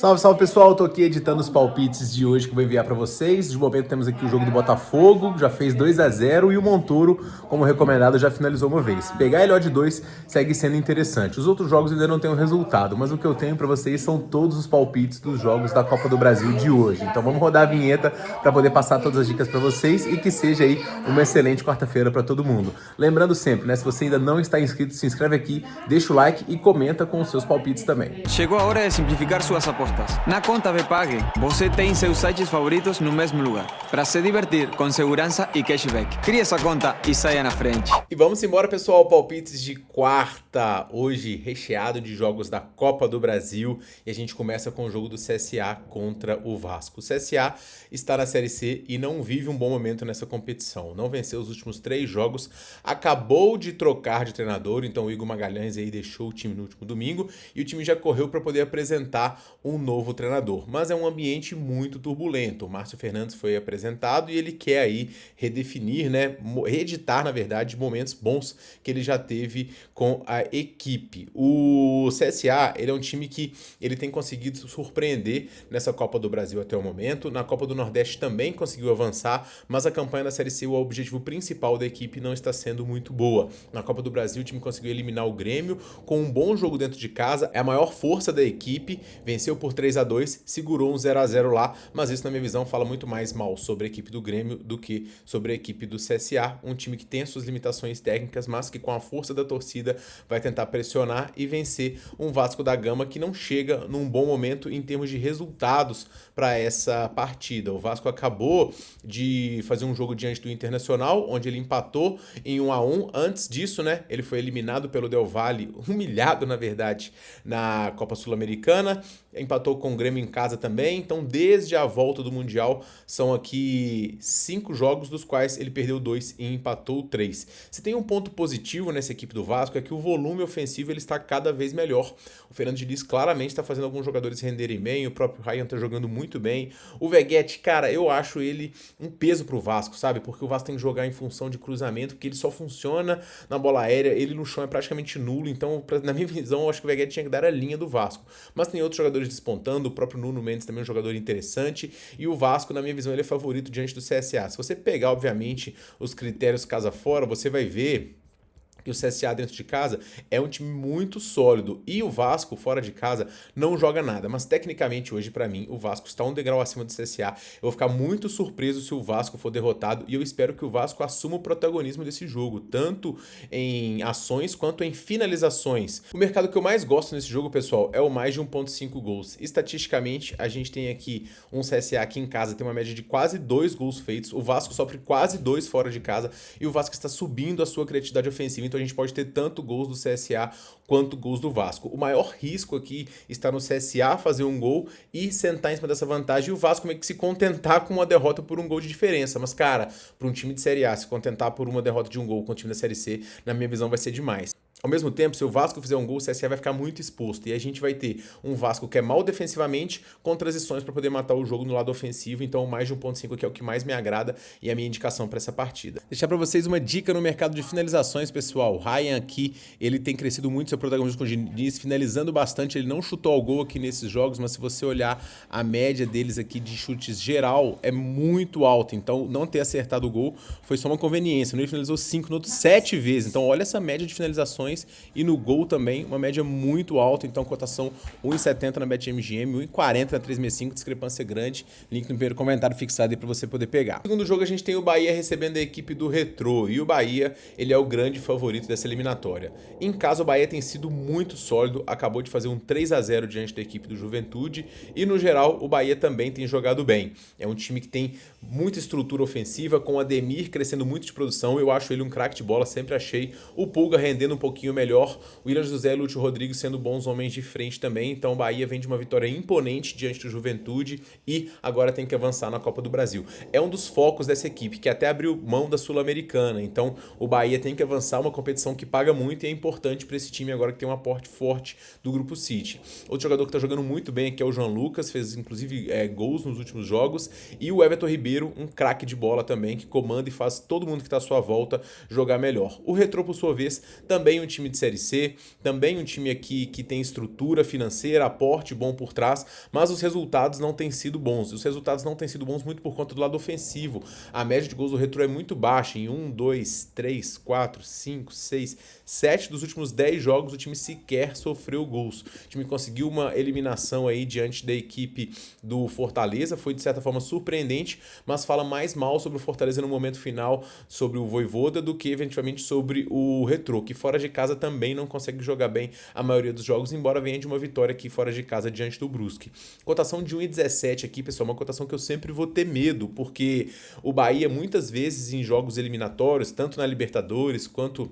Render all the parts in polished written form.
Salve, salve pessoal, tô aqui editando os palpites de hoje que eu vou enviar pra vocês. De momento temos aqui o jogo do Botafogo, já fez 2-0 e o Montoro, como recomendado, já finalizou uma vez. Pegar ele de 2 segue sendo interessante. Os outros jogos ainda não tem o resultado, mas o que eu tenho pra vocês são todos os palpites dos jogos da Copa do Brasil de hoje. Então vamos rodar a vinheta pra poder passar todas as dicas pra vocês e que seja aí uma excelente quarta-feira pra todo mundo. Lembrando sempre, né, se você ainda não está inscrito, se inscreve aqui, deixa o like e comenta com os seus palpites também. Chegou a hora de simplificar suas apostas. Na conta Bpag, você tem seus sites favoritos no mesmo lugar, para se divertir com segurança e cashback. Crie essa conta e saia na frente. E vamos embora, pessoal, palpites de quarta, hoje recheado de jogos da Copa do Brasil, e a gente começa com o jogo do CSA contra o Vasco. O CSA está na Série C e não vive um bom momento nessa competição, não venceu os últimos 3 jogos, acabou de trocar de treinador, então o Igor Magalhães aí deixou o time no último domingo, e o time já correu para poder apresentar um novo treinador, mas é um ambiente muito turbulento. O Márcio Fernandes foi apresentado e ele quer aí redefinir, né, reeditar, na verdade, momentos bons que ele já teve com a equipe. O CSA, ele é um time que ele tem conseguido surpreender nessa Copa do Brasil até o momento. Na Copa do Nordeste também conseguiu avançar, mas a campanha da Série C, o objetivo principal da equipe, não está sendo muito boa. Na Copa do Brasil, o time conseguiu eliminar o Grêmio com um bom jogo dentro de casa, é a maior força da equipe, venceu por 3-2, segurou um 0-0 lá, mas isso, na minha visão, fala muito mais mal sobre a equipe do Grêmio do que sobre a equipe do CSA, um time que tem as suas limitações técnicas, mas que com a força da torcida vai tentar pressionar e vencer um Vasco da Gama que não chega num bom momento em termos de resultados para essa partida. O Vasco acabou de fazer um jogo diante do Internacional, onde ele empatou em 1-1. Antes disso, né, ele foi eliminado pelo Del Valle, humilhado, na verdade, na Copa Sul-Americana, empatou com o Grêmio em casa também. Então, desde a volta do Mundial, são aqui 5 jogos, dos quais ele perdeu 2 e empatou 3. Se tem um ponto positivo nessa equipe do Vasco, é que o volume ofensivo ele está cada vez melhor. O Fernando Diniz claramente está fazendo alguns jogadores renderem bem, o próprio Ryan está jogando muito bem. O Veguete, cara, eu acho ele um peso pro Vasco, sabe? Porque o Vasco tem que jogar em função de cruzamento, porque ele só funciona na bola aérea, ele no chão é praticamente nulo. Então, na minha visão, eu acho que o Veguete tinha que dar a linha do Vasco. Mas tem outros jogadores despontando, o próprio Nuno Mendes também é um jogador interessante, e o Vasco, na minha visão, ele é favorito diante do CSA. Se você pegar, obviamente, os critérios casa fora, você vai ver que o CSA dentro de casa é um time muito sólido e o Vasco fora de casa não joga nada, mas tecnicamente hoje pra mim o Vasco está um degrau acima do CSA. Eu vou ficar muito surpreso se o Vasco for derrotado e eu espero que o Vasco assuma o protagonismo desse jogo, tanto em ações quanto em finalizações. O mercado que eu mais gosto nesse jogo, pessoal, é o mais de 1.5 gols. Estatisticamente, a gente tem aqui um CSA aqui em casa, tem uma média de quase 2 gols feitos, o Vasco sofre quase 2 fora de casa e o Vasco está subindo a sua criatividade ofensiva. Então a gente pode ter tanto gols do CSA quanto gols do Vasco. O maior risco aqui está no CSA fazer um gol e sentar em cima dessa vantagem e o Vasco meio que se contentar com uma derrota por um gol de diferença. Mas, cara, para um time de Série A se contentar por uma derrota de um gol com o time da Série C, na minha visão vai ser demais. Ao mesmo tempo, se o Vasco fizer um gol, o CSA vai ficar muito exposto. E a gente vai ter um Vasco que é mal defensivamente, com transições para poder matar o jogo no lado ofensivo. Então, mais de 1.5 aqui é o que mais me agrada e é a minha indicação para essa partida. Deixar para vocês uma dica no mercado de finalizações, pessoal. O Ryan aqui, ele tem crescido muito seu protagonismo com o Diniz, finalizando bastante. Ele não chutou ao gol aqui nesses jogos, mas se você olhar a média deles aqui de chutes geral, é muito alta. Então, não ter acertado o gol foi só uma conveniência. Ele finalizou 5, no outro 7 vezes. Então, olha essa média de finalizações e no gol também, uma média muito alta, então cotação 1,70 na BetMGM, 1,40 na 365, discrepância grande, link no primeiro comentário fixado aí para você poder pegar. No segundo jogo a gente tem o Bahia recebendo a equipe do Retrô, e o Bahia, ele é o grande favorito dessa eliminatória. Em casa o Bahia tem sido muito sólido, acabou de fazer um 3-0 diante da equipe do Juventude, e no geral o Bahia também tem jogado bem. É um time que tem muita estrutura ofensiva, com o Ademir crescendo muito de produção, eu acho ele um craque de bola, sempre achei. O Pulga rendendo um pouquinho melhor, o William José e o Lúcio Rodrigues sendo bons homens de frente também, então o Bahia vem de uma vitória imponente diante do Juventude e agora tem que avançar na Copa do Brasil. É um dos focos dessa equipe, que até abriu mão da Sul-Americana, então o Bahia tem que avançar, uma competição que paga muito e é importante para esse time agora que tem um aporte forte do Grupo City. Outro jogador que está jogando muito bem aqui é o João Lucas, fez inclusive gols nos últimos jogos, e o Everton Ribeiro, um craque de bola também, que comanda e faz todo mundo que está à sua volta jogar melhor. O Retrô, por sua vez, também um time de Série C, também um time aqui que tem estrutura financeira, aporte bom por trás, mas os resultados não têm sido bons. Os resultados não têm sido bons muito por conta do lado ofensivo. A média de gols do Retrô é muito baixa. Em 1, 2, 3, 4, 5, 6, 7 dos últimos 10 jogos o time sequer sofreu gols. O time conseguiu uma eliminação aí diante da equipe do Fortaleza. Foi de certa forma surpreendente, mas fala mais mal sobre o Fortaleza no momento final, sobre o Vojvoda, do que eventualmente sobre o Retrô, que fora de casa também não consegue jogar bem a maioria dos jogos, embora venha de uma vitória aqui fora de casa diante do Brusque. Cotação de 1,17 aqui, pessoal, uma cotação que eu sempre vou ter medo, porque o Bahia muitas vezes em jogos eliminatórios, tanto na Libertadores quanto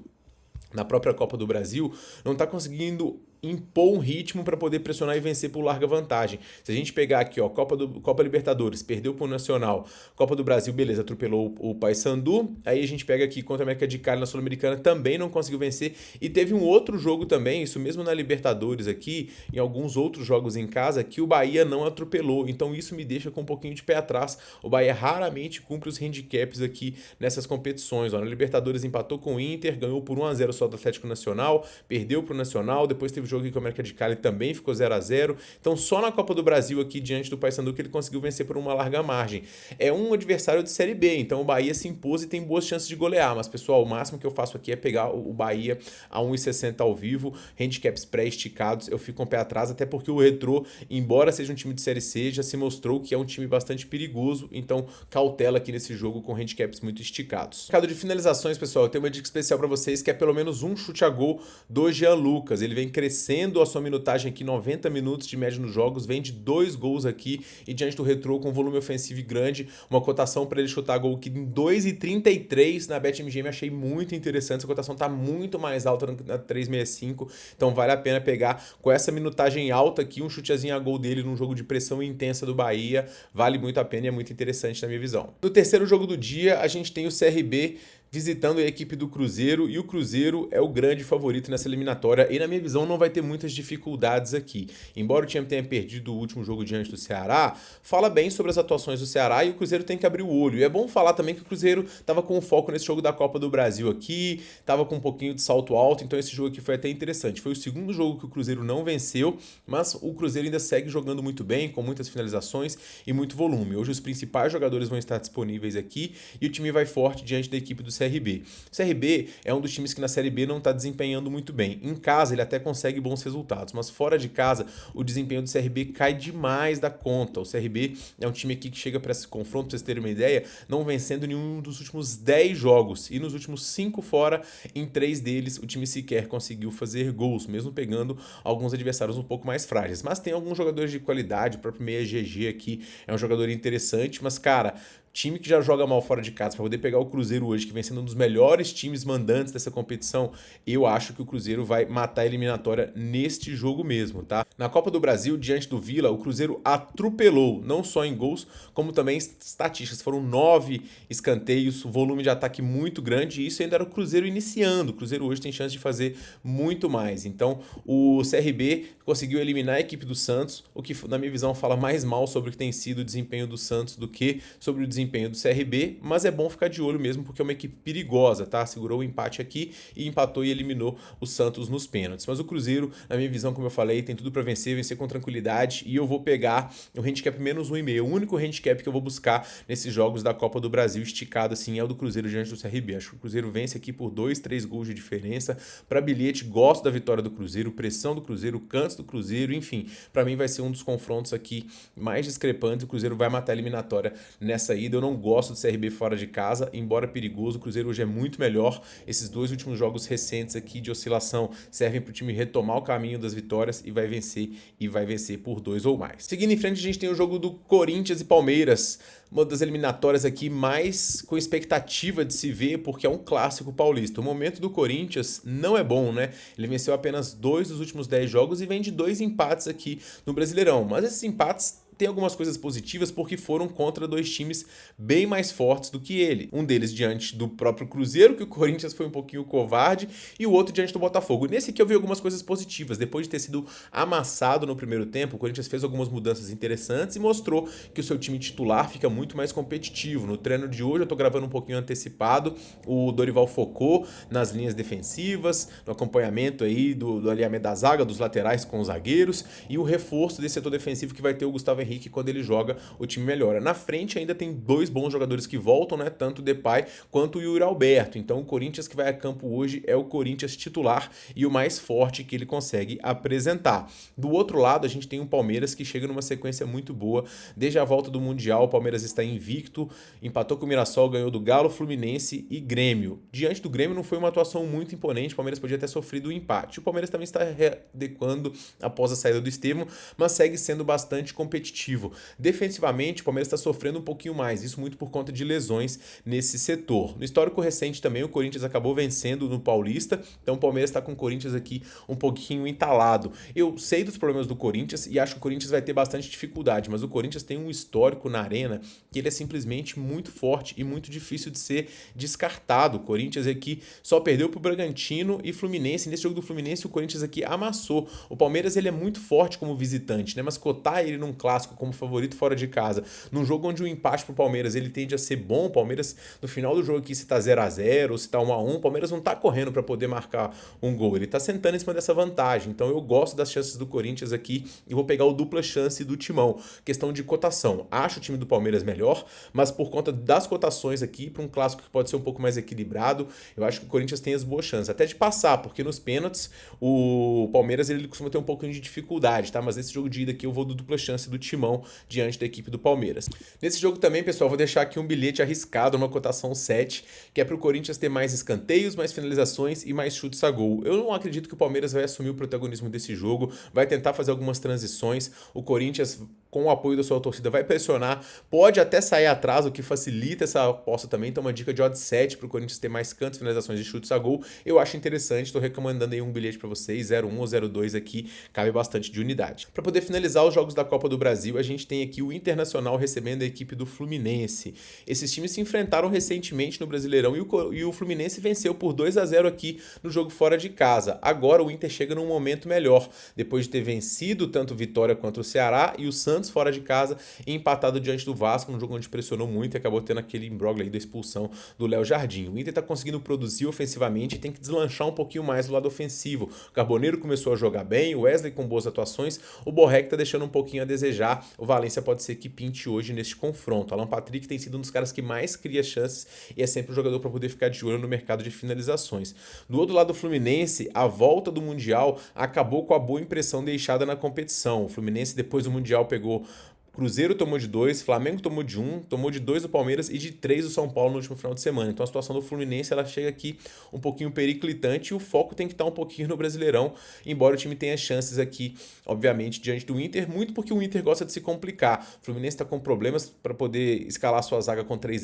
na própria Copa do Brasil, não está conseguindo impor um ritmo para poder pressionar e vencer por larga vantagem. Se a gente pegar aqui, ó, Copa Libertadores, perdeu pro Nacional, Copa do Brasil, beleza, atropelou o Paysandu, aí a gente pega aqui contra a América de Cali na Sul-Americana, também não conseguiu vencer, e teve um outro jogo também, isso mesmo na Libertadores aqui, em alguns outros jogos em casa, que o Bahia não atropelou, então isso me deixa com um pouquinho de pé atrás. O Bahia raramente cumpre os handicaps aqui nessas competições, ó, na Libertadores empatou com o Inter, ganhou por 1-0 só do Atlético Nacional, perdeu pro Nacional, depois teve jogo aqui com a América de Cali também ficou 0-0. Então só na Copa do Brasil aqui diante do Paysandu que ele conseguiu vencer por uma larga margem. É um adversário de Série B, então o Bahia se impôs e tem boas chances de golear, mas pessoal, o máximo que eu faço aqui é pegar o Bahia a 1,60 ao vivo, handicaps pré-esticados, eu fico com o pé atrás, até porque o Retrô, embora seja um time de Série C, já se mostrou que é um time bastante perigoso, então cautela aqui nesse jogo com handicaps muito esticados. No mercado de finalizações, pessoal, eu tenho uma dica especial para vocês que é pelo menos um chute a gol do Jean Lucas. Ele vem crescendo a sua minutagem aqui, 90 minutos de média nos jogos, vem de 2 gols aqui e diante do Retrô com volume ofensivo grande, uma cotação para ele chutar gol aqui em 2,33 na BetMGM, achei muito interessante, essa cotação tá muito mais alta na 365, então vale a pena pegar com essa minutagem alta aqui, um chutezinho a gol dele num jogo de pressão intensa do Bahia, vale muito a pena e é muito interessante na minha visão. No terceiro jogo do dia, a gente tem o CRB visitando a equipe do Cruzeiro, e o Cruzeiro é o grande favorito nessa eliminatória e na minha visão não vai ter muitas dificuldades aqui. Embora o time tenha perdido o último jogo diante do Ceará, fala bem sobre as atuações do Ceará e o Cruzeiro tem que abrir o olho. E é bom falar também que o Cruzeiro estava com foco nesse jogo da Copa do Brasil aqui, estava com um pouquinho de salto alto, então esse jogo aqui foi até interessante. Foi o segundo jogo que o Cruzeiro não venceu, mas o Cruzeiro ainda segue jogando muito bem, com muitas finalizações e muito volume. Hoje os principais jogadores vão estar disponíveis aqui e o time vai forte diante da equipe do CRB. O CRB é um dos times que na Série B não está desempenhando muito bem. Em casa ele até consegue bons resultados, mas fora de casa o desempenho do CRB cai demais da conta. O CRB é um time aqui que chega para esse confronto, para vocês terem uma ideia, não vencendo nenhum dos últimos 10 jogos e nos últimos 5 fora, em 3 deles o time sequer conseguiu fazer gols, mesmo pegando alguns adversários um pouco mais frágeis. Mas tem alguns jogadores de qualidade, o próprio Meia GG aqui é um jogador interessante, mas cara, time que já joga mal fora de casa, para poder pegar o Cruzeiro hoje, que vem sendo um dos melhores times mandantes dessa competição, eu acho que o Cruzeiro vai matar a eliminatória neste jogo mesmo, tá? Na Copa do Brasil, diante do Vila, o Cruzeiro atropelou, não só em gols, como também em estatísticas. Foram 9 escanteios, volume de ataque muito grande, e isso ainda era o Cruzeiro iniciando. O Cruzeiro hoje tem chance de fazer muito mais. Então, o CRB conseguiu eliminar a equipe do Santos, o que, na minha visão, fala mais mal sobre o que tem sido o desempenho do Santos do que sobre o desempenho do CRB, mas é bom ficar de olho mesmo porque é uma equipe perigosa, tá? Segurou o empate aqui e empatou e eliminou o Santos nos pênaltis. Mas o Cruzeiro, na minha visão, como eu falei, tem tudo para vencer com tranquilidade e eu vou pegar o handicap menos 1,5. O único handicap que eu vou buscar nesses jogos da Copa do Brasil esticado assim é o do Cruzeiro diante do CRB. Acho que o Cruzeiro vence aqui por 2, 3 gols de diferença. Para bilhete, gosto da vitória do Cruzeiro, pressão do Cruzeiro, cantos do Cruzeiro, enfim, para mim vai ser um dos confrontos aqui mais discrepantes. O Cruzeiro vai matar a eliminatória nessa ida. Eu não gosto do CRB fora de casa, embora perigoso, o Cruzeiro hoje é muito melhor. Esses 2 últimos jogos recentes aqui de oscilação servem para o time retomar o caminho das vitórias e vai vencer por 2 ou mais. Seguindo em frente, a gente tem o jogo do Corinthians e Palmeiras, uma das eliminatórias aqui mais com expectativa de se ver, porque é um clássico paulista. O momento do Corinthians não é bom, né? Ele venceu apenas 2 dos últimos 10 jogos e vem de 2 empates aqui no Brasileirão, mas esses empates tem algumas coisas positivas porque foram contra dois times bem mais fortes do que ele. Um deles diante do próprio Cruzeiro, que o Corinthians foi um pouquinho covarde, e o outro diante do Botafogo. Nesse aqui eu vi algumas coisas positivas. Depois de ter sido amassado no primeiro tempo, o Corinthians fez algumas mudanças interessantes e mostrou que o seu time titular fica muito mais competitivo. No treino de hoje, eu tô gravando um pouquinho antecipado, o Dorival focou nas linhas defensivas, no acompanhamento aí do alinhamento da zaga, dos laterais com os zagueiros, e o reforço desse setor defensivo que vai ter o Gustavo Henrique quando ele joga, o time melhora. Na frente ainda tem dois bons jogadores que voltam, né? Tanto o Depay quanto o Yuri Alberto. Então o Corinthians que vai a campo hoje é o Corinthians titular e o mais forte que ele consegue apresentar. Do outro lado, a gente tem um Palmeiras que chega numa sequência muito boa. Desde a volta do Mundial, o Palmeiras está invicto, empatou com o Mirassol, ganhou do Galo, Fluminense e Grêmio. Diante do Grêmio não foi uma atuação muito imponente, o Palmeiras podia ter sofrido o empate. O Palmeiras também está readequando após a saída do Estevão, mas segue sendo bastante competitivo. Defensivamente, o Palmeiras está sofrendo um pouquinho mais, isso muito por conta de lesões nesse setor. No histórico recente também, o Corinthians acabou vencendo no Paulista, então o Palmeiras está com o Corinthians aqui um pouquinho entalado. Eu sei dos problemas do Corinthians e acho que o Corinthians vai ter bastante dificuldade, mas o Corinthians tem um histórico na arena que ele é simplesmente muito forte e muito difícil de ser descartado. O Corinthians aqui só perdeu para o Bragantino e Fluminense. Nesse jogo do Fluminense, o Corinthians aqui amassou. O Palmeiras ele é muito forte como visitante, né? Mas cotar ele num clássico como favorito fora de casa, num jogo onde o empate pro Palmeiras ele tende a ser bom, o Palmeiras no final do jogo aqui se tá 0-0 ou se tá 1-1, o Palmeiras não tá correndo para poder marcar um gol, ele tá sentando em cima dessa vantagem. Então eu gosto das chances do Corinthians aqui e vou pegar o dupla chance do Timão. Questão de cotação, acho o time do Palmeiras melhor, mas por conta das cotações aqui, para um clássico que pode ser um pouco mais equilibrado, eu acho que o Corinthians tem as boas chances, até de passar, porque nos pênaltis o Palmeiras ele costuma ter um pouquinho de dificuldade, tá? Mas nesse jogo de ida aqui eu vou do dupla chance do Timão diante da equipe do Palmeiras. Nesse jogo também, pessoal, vou deixar aqui um bilhete arriscado, uma cotação 7, que é para o Corinthians ter mais escanteios, mais finalizações e mais chutes a gol. Eu não acredito que o Palmeiras vai assumir o protagonismo desse jogo, vai tentar fazer algumas transições, o Corinthians com o apoio da sua torcida vai pressionar, pode até sair atrás, o que facilita essa aposta também. Então uma dica de odd 7 para o Corinthians ter mais cantos, finalizações e chutes a gol, eu acho interessante, estou recomendando aí um bilhete para vocês, 0,1 ou 0,2 aqui, cabe bastante de unidade. Para poder finalizar os jogos da Copa do Brasil, a gente tem aqui o Internacional recebendo a equipe do Fluminense. Esses times se enfrentaram recentemente no Brasileirão e o Fluminense venceu por 2-0 aqui no jogo fora de casa. Agora o Inter chega num momento melhor, depois de ter vencido tanto Vitória quanto o Ceará e o Santos fora de casa e empatado diante do Vasco, num jogo onde pressionou muito e acabou tendo aquele imbróglio aí da expulsão do Léo Jardim. O Inter tá conseguindo produzir ofensivamente e tem que deslanchar um pouquinho mais do lado ofensivo. O Carboneiro começou a jogar bem, o Wesley com boas atuações, o Borré que tá deixando um pouquinho a desejar. O Valência pode ser que pinte hoje neste confronto. Alan Patrick tem sido um dos caras que mais cria chances e é sempre um jogador para poder ficar de olho no mercado de finalizações. Do outro lado do Fluminense, a volta do Mundial acabou com a boa impressão deixada na competição. O Fluminense depois do Mundial pegou Cruzeiro tomou de 2, Flamengo tomou de 1, tomou de 2 do Palmeiras e de 3 do São Paulo no último final de semana. Então a situação do Fluminense ela chega aqui um pouquinho periclitante e o foco tem que estar um pouquinho no Brasileirão, embora o time tenha chances aqui, obviamente, diante do Inter, muito porque o Inter gosta de se complicar. O Fluminense está com problemas para poder escalar sua zaga com 3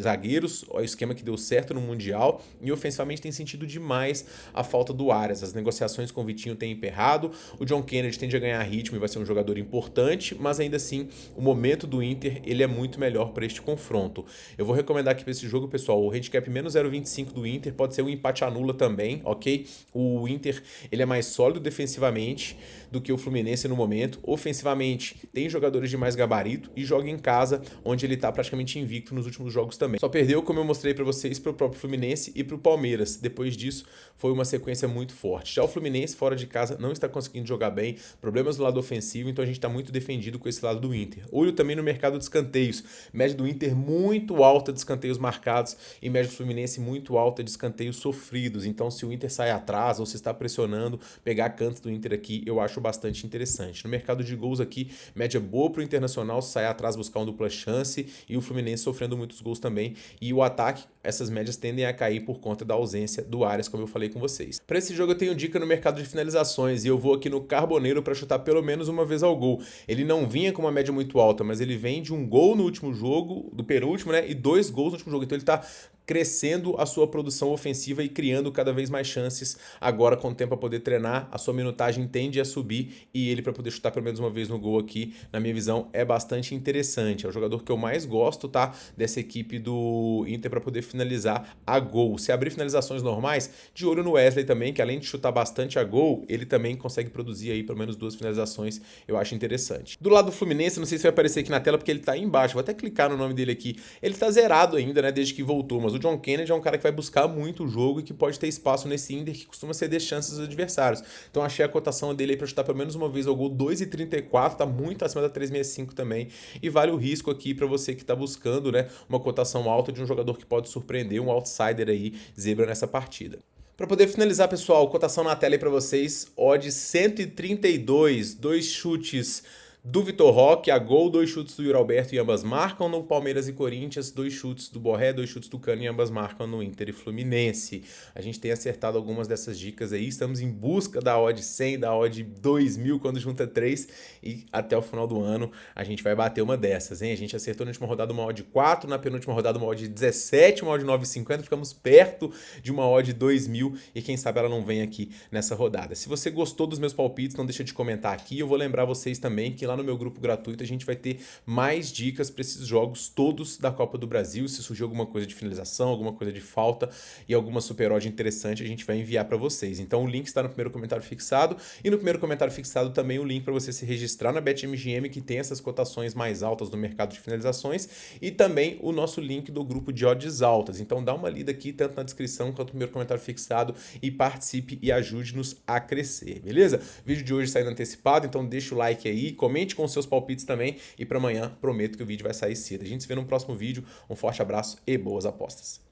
zagueiros, o esquema que deu certo no Mundial, e ofensivamente tem sentido demais a falta do Arias. As negociações com o Vitinho têm emperrado, o John Kennedy tende a ganhar ritmo e vai ser um jogador importante, mas ainda assim o momento do Inter ele é muito melhor para este confronto. Eu vou recomendar aqui para esse jogo, pessoal, o handicap menos 0,25 do Inter, pode ser um empate anula também, ok? O Inter ele é mais sólido defensivamente do que o Fluminense no momento. Ofensivamente tem jogadores de mais gabarito e joga em casa, onde ele está praticamente invicto nos últimos jogos também. Só perdeu, como eu mostrei para vocês, para o próprio Fluminense e para o Palmeiras. Depois disso foi uma sequência muito forte. Já o Fluminense fora de casa não está conseguindo jogar bem, problemas do lado ofensivo, então a gente está muito defendido com esse lado do Inter. Olho também no mercado de escanteios. Média do Inter muito alta de escanteios marcados e média do Fluminense muito alta de escanteios sofridos. Então, se o Inter sai atrás ou se está pressionando, pegar cantos do Inter aqui, eu acho bastante interessante. No mercado de gols aqui, média boa para o Internacional sair atrás, buscar um dupla chance e o Fluminense sofrendo muitos gols também. E o ataque, essas médias tendem a cair por conta da ausência do Arias, como eu falei com vocês. Para esse jogo eu tenho dica no mercado de finalizações e eu vou aqui no Carboneiro para chutar pelo menos uma vez ao gol. Ele não vinha com uma média muito alta, mas ele vem de um gol no último jogo, do penúltimo, né? E 2 gols no último jogo. Então ele tá crescendo a sua produção ofensiva e criando cada vez mais chances. Agora, com o tempo a poder treinar, a sua minutagem tende a subir e ele, para poder chutar pelo menos uma vez no gol aqui, na minha visão, é bastante interessante. É o jogador que eu mais gosto, tá? Dessa equipe do Inter para poder finalizar a gol. Se abrir finalizações normais, de olho no Wesley também, que além de chutar bastante a gol, ele também consegue produzir aí pelo menos 2 finalizações, eu acho interessante. Do lado do Fluminense, não sei se vai aparecer aqui na tela porque ele tá aí embaixo, vou até clicar no nome dele aqui. Ele tá zerado ainda, né, desde que voltou, mas o John Kennedy é um cara que vai buscar muito o jogo e que pode ter espaço nesse Inter que costuma ceder chances aos adversários. Então achei a cotação dele aí pra chutar pelo menos uma vez ao gol, 2,34, tá muito acima da 3,65 também, e vale o risco aqui pra você que tá buscando, né, uma cotação alta de um jogador que pode surpreender, um outsider aí, zebra nessa partida. Para poder finalizar, pessoal, cotação na tela aí para vocês, odd 132, 2 chutes do Vitor Roque, a gol, 2 chutes do Yuri Alberto e ambas marcam no Palmeiras e Corinthians, 2 chutes do Borré, 2 chutes do Cano e ambas marcam no Inter e Fluminense. A gente tem acertado algumas dessas dicas aí, estamos em busca da odd 100, da odd 2000 quando junta 3 e até o final do ano a gente vai bater uma dessas, hein? A gente acertou na última rodada uma odd 4, na penúltima rodada uma odd 17, uma odd 9,50, ficamos perto de uma odd 2000 e quem sabe ela não vem aqui nessa rodada. Se você gostou dos meus palpites, não deixa de comentar aqui, eu vou lembrar vocês também que lá no meu grupo gratuito a gente vai ter mais dicas para esses jogos todos da Copa do Brasil. Se surgir alguma coisa de finalização, alguma coisa de falta e alguma super odd interessante, a gente vai enviar para vocês. Então o link está no primeiro comentário fixado e no primeiro comentário fixado também o link para você se registrar na BetMGM, que tem essas cotações mais altas do mercado de finalizações, e também o nosso link do grupo de odds altas. Então dá uma lida aqui tanto na descrição quanto no primeiro comentário fixado e participe e ajude-nos a crescer, beleza? Vídeo de hoje saindo antecipado, então deixa o like aí, comente com seus palpites também e para amanhã prometo que o vídeo vai sair cedo. A gente se vê no próximo vídeo, um forte abraço e boas apostas.